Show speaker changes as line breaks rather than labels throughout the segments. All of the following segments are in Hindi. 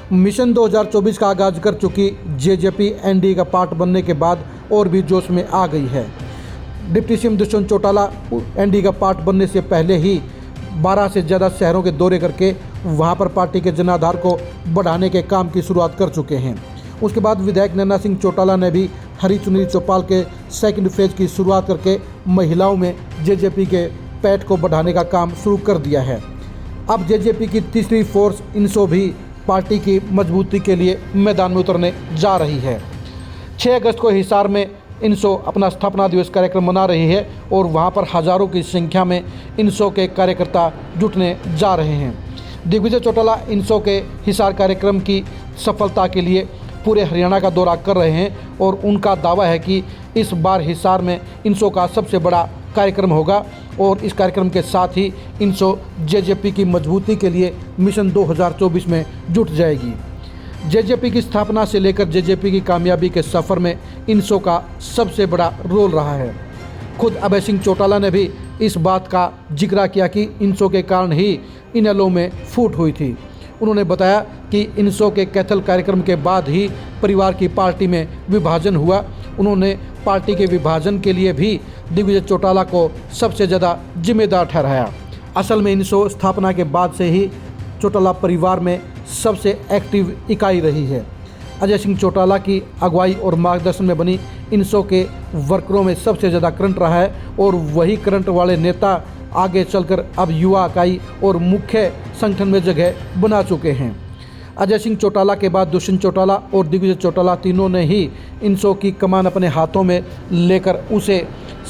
मिशन 2024 का आगाज कर चुकी जेजेपी एनडीए का पार्ट बनने के बाद और भी जोश में आ गई है। Deputy CM Dushyant Chautala NDA का पार्ट बनने से पहले ही 12 से ज़्यादा शहरों के दौरे करके वहां पर पार्टी के जनाधार को बढ़ाने के काम की शुरुआत कर चुके हैं। उसके बाद विधायक नैना सिंह चौटाला ने भी हरी चुनरी चौपाल के सेकंड फेज की शुरुआत करके महिलाओं में जेजेपी के पैठ को बढ़ाने का काम शुरू कर दिया है। अब जेजेपी की तीसरी फोर्स इनसो भी पार्टी की मजबूती के लिए मैदान में उतरने जा रही है। 6 अगस्त को हिसार में इनसो अपना स्थापना दिवस कार्यक्रम मना रही है और वहां पर हज़ारों की संख्या में इनसो के कार्यकर्ता जुटने जा रहे हैं। दिग्विजय चौटाला इनसो के हिसार कार्यक्रम की सफलता के लिए पूरे हरियाणा का दौरा कर रहे हैं और उनका दावा है कि इस बार हिसार में इनसो का सबसे बड़ा कार्यक्रम होगा और इस कार्यक्रम के साथ ही इनसो जेजेपी की मजबूती के लिए मिशन 2024 में जुट जाएगी। जेजेपी की स्थापना से लेकर जेजेपी की कामयाबी के सफ़र में इनसो का सबसे बड़ा रोल रहा है। खुद अभय सिंह चौटाला ने भी इस बात का जिक्र किया कि इनसो के कारण ही इनेलो में फूट हुई थी। उन्होंने बताया कि इनसो के कैथल कार्यक्रम के बाद ही परिवार की पार्टी में विभाजन हुआ। उन्होंने पार्टी के विभाजन के लिए भी दिग्विजय चौटाला को सबसे ज़्यादा जिम्मेदार ठहराया। असल में इनसो स्थापना के बाद से ही चौटाला परिवार में सबसे एक्टिव इकाई रही है। अजय सिंह चौटाला की अगुवाई और मार्गदर्शन में बनी इनसो के वर्करों में सबसे ज़्यादा करंट रहा है और वही करंट वाले नेता आगे चलकर अब युवा इकाई और मुख्य संगठन में जगह बना चुके हैं। अजय सिंह चौटाला के बाद दुष्यंत चौटाला और दिग्विजय चौटाला तीनों ने ही इनसो की कमान अपने हाथों में लेकर उसे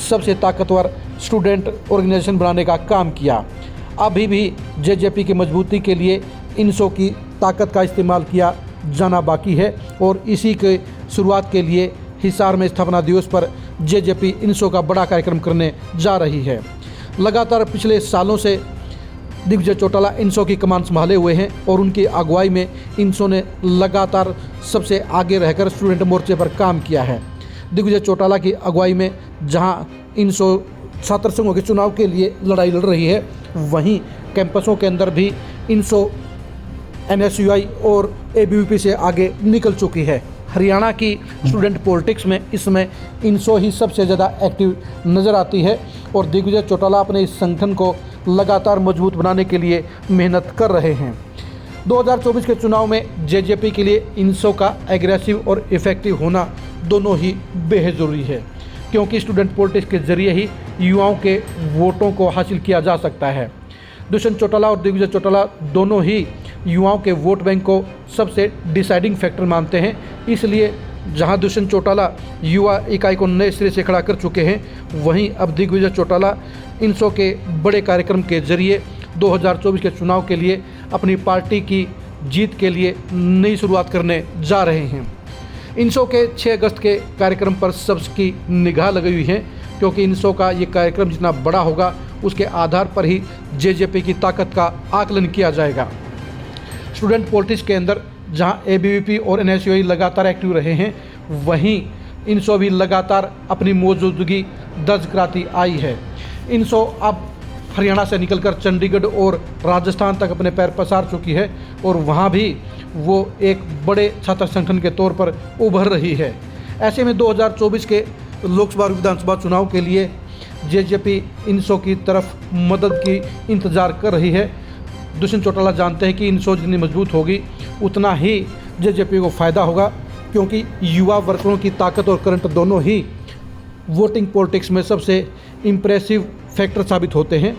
सबसे ताकतवर स्टूडेंट ऑर्गेनाइजेशन बनाने का काम किया। अभी भी जेजेपी की मजबूती के लिए इनसो की ताकत का इस्तेमाल किया जाना बाकी है और इसी के शुरुआत के लिए हिसार में स्थापना दिवस पर जेजेपी इनसो का बड़ा कार्यक्रम करने जा रही है। लगातार पिछले सालों से दिग्विजय चौटाला इनसो की कमान संभाले हुए हैं और उनकी अगुवाई में इनसो ने लगातार सबसे आगे रहकर स्टूडेंट मोर्चे पर काम किया है। दिग्विजय चौटाला की अगुवाई में जहां इनसो छात्र संघों के चुनाव के लिए लड़ाई लड़ रही है, वहीं कैंपसों के अंदर भी इनसो एनएसयूआई और एबीवीपी से आगे निकल चुकी है। हरियाणा की स्टूडेंट पॉलिटिक्स में इसमें इनसो ही सबसे ज़्यादा एक्टिव नज़र आती है और दिग्विजय चौटाला अपने इस संगठन को लगातार मजबूत बनाने के लिए मेहनत कर रहे हैं। 2024 के चुनाव में जेजेपी के लिए इनसो का एग्रेसिव और इफ़ेक्टिव होना दोनों ही बेहद ज़रूरी है, क्योंकि स्टूडेंट पॉलिटिक्स के जरिए ही युवाओं के वोटों को हासिल किया जा सकता है। दुष्यंत चौटाला और दिग्विजय चौटाला दोनों ही युवाओं के वोट बैंक को सबसे डिसाइडिंग फैक्टर मानते हैं। इसलिए जहां दुष्यंत चौटाला युवा इकाई को नए सिरे से खड़ा कर चुके हैं, वहीं अब दिग्विजय चौटाला इनसो के बड़े कार्यक्रम के जरिए 2024 के चुनाव के लिए अपनी पार्टी की जीत के लिए नई शुरुआत करने जा रहे हैं। इनसो के 6 अगस्त के कार्यक्रम पर सबकी निगाह लगी हुई है, क्योंकि इनसो का ये कार्यक्रम जितना बड़ा होगा उसके आधार पर ही जेजेपी की ताकत का आकलन किया जाएगा। स्टूडेंट पॉलिटिक्स के अंदर जहां एबीवीपी और एनएसयूआई लगातार एक्टिव रहे हैं, वहीं इनसो भी लगातार अपनी मौजूदगी दर्ज कराती आई है। इनसो अब हरियाणा से निकलकर चंडीगढ़ और राजस्थान तक अपने पैर पसार चुकी है और वहां भी वो एक बड़े छात्र संगठन के तौर पर उभर रही है। ऐसे में 2024 के लोकसभा और विधानसभा चुनाव के लिए जेजेपी इनसो की तरफ मदद की इंतज़ार कर रही है। दुष्यंत चौटाला जानते हैं कि इनसो जितनी मजबूत होगी उतना ही जेजेपी को फ़ायदा होगा, क्योंकि युवा वर्करों की ताकत और करंट दोनों ही वोटिंग पॉलिटिक्स में सबसे इम्प्रेसिव फैक्टर साबित होते हैं।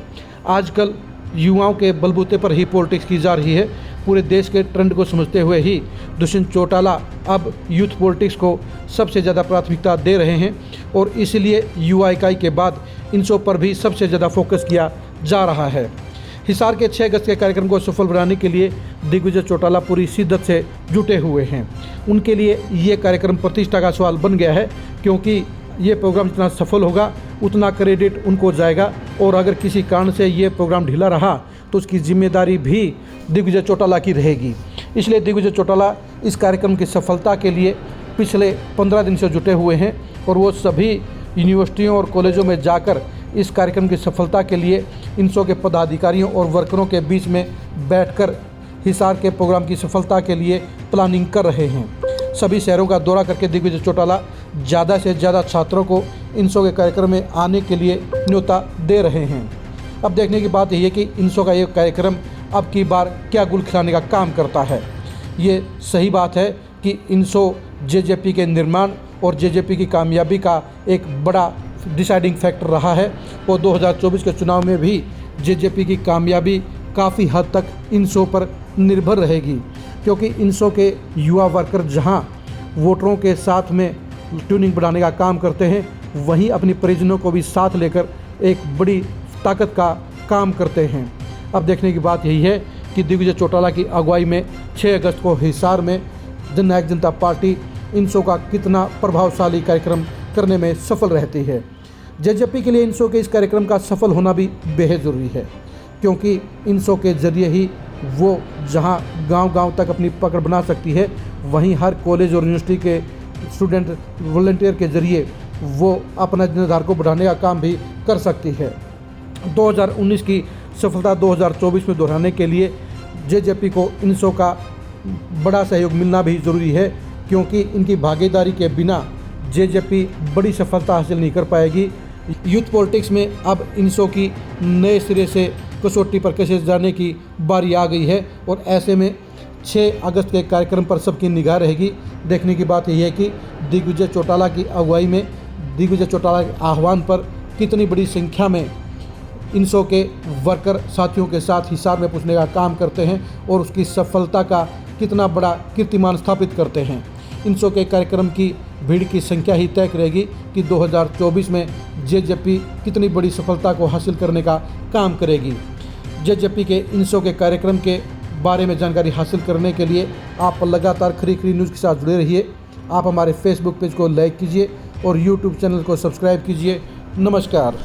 आजकल युवाओं के बलबूते पर ही पॉलिटिक्स की जा रही है। पूरे देश के ट्रेंड को समझते हुए ही दुष्यंत चौटाला अब यूथ पॉलिटिक्स को सबसे ज़्यादा प्राथमिकता दे रहे हैं और इसलिए युवा इकाई के बाद इनसो पर भी सबसे ज़्यादा फोकस किया जा रहा है। हिसार के 6 अगस्त के कार्यक्रम को सफल बनाने के लिए दिग्विजय चौटाला पूरी शिद्दत से जुटे हुए हैं। उनके लिए ये कार्यक्रम प्रतिष्ठा का सवाल बन गया है, क्योंकि ये प्रोग्राम जितना सफल होगा उतना क्रेडिट उनको जाएगा और अगर किसी कारण से ये प्रोग्राम ढीला रहा तो उसकी जिम्मेदारी भी दिग्विजय चौटाला की रहेगी। इसलिए दिग्विजय चौटाला इस कार्यक्रम की सफलता के लिए पिछले 15 दिन से जुटे हुए हैं और वो सभी यूनिवर्सिटियों और कॉलेजों में जाकर इस कार्यक्रम की सफलता के लिए इनसो के पदाधिकारियों और वर्करों के बीच में बैठकर हिसार के प्रोग्राम की सफलता के लिए प्लानिंग कर रहे हैं। सभी शहरों का दौरा करके दिग्विजय चौटाला ज़्यादा से ज़्यादा छात्रों को इनसो के कार्यक्रम में आने के लिए न्योता दे रहे हैं। अब देखने की बात यही है कि इनसो का ये कार्यक्रम अब की बार क्या गुल खिलाने का काम करता है। ये सही बात है कि इनसो जेजेपी के निर्माण और जेजेपी की कामयाबी का एक बड़ा डिसाइडिंग फैक्टर रहा है और 2024 के चुनाव में भी जेजेपी की कामयाबी काफ़ी हद तक इनसो पर निर्भर रहेगी, क्योंकि इनसो के युवा वर्कर जहां वोटरों के साथ में ट्यूनिंग बढ़ाने का काम करते हैं, वहीं अपनी परिजनों को भी साथ लेकर एक बड़ी ताकत का काम करते हैं। अब देखने की बात यही है कि दिग्विजय चौटाला की अगुवाई में 6 अगस्त को हिसार में जननायक जनता पार्टी इनसो का कितना प्रभावशाली कार्यक्रम करने में सफल रहती है। जेजेपी के लिए इनसो के इस कार्यक्रम का सफल होना भी बेहद ज़रूरी है, क्योंकि इनसो के ज़रिए ही वो जहां गांव-गांव तक अपनी पकड़ बना सकती है, वहीं हर कॉलेज और यूनिवर्सिटी के स्टूडेंट वॉलंटियर के ज़रिए वो अपना निर्धार को बढ़ाने का काम भी कर सकती है। 2019 की सफलता 2024 में दोहराने के लिए जेजेपी को इनसो का बड़ा सहयोग मिलना भी ज़रूरी है, क्योंकि इनकी भागीदारी के बिना जेजेपी बड़ी सफलता हासिल नहीं कर पाएगी। यूथ पॉलिटिक्स में अब इनसो की नए सिरे से कसौटी पर कसे जाने की बारी आ गई है और ऐसे में 6 अगस्त के कार्यक्रम पर सबकी निगाह रहेगी। देखने की बात यही है कि दिग्विजय चौटाला की अगुवाई में, दिग्विजय चौटाला के आह्वान पर कितनी बड़ी संख्या में इनसो के वर्कर साथियों के साथ हिसार में पूछने का काम करते हैं और उसकी सफलता का कितना बड़ा कीर्तिमान स्थापित करते हैं। इनसो के कार्यक्रम की भीड़ की संख्या ही तय करेगी कि 2024 में जेजेपी कितनी बड़ी सफलता को हासिल करने का काम करेगी। जेजेपी के इनसो के कार्यक्रम के बारे में जानकारी हासिल करने के लिए आप लगातार खरी खरी न्यूज़ के साथ जुड़े रहिए। आप हमारे फेसबुक पेज को लाइक कीजिए और यूट्यूब चैनल को सब्सक्राइब कीजिए। नमस्कार।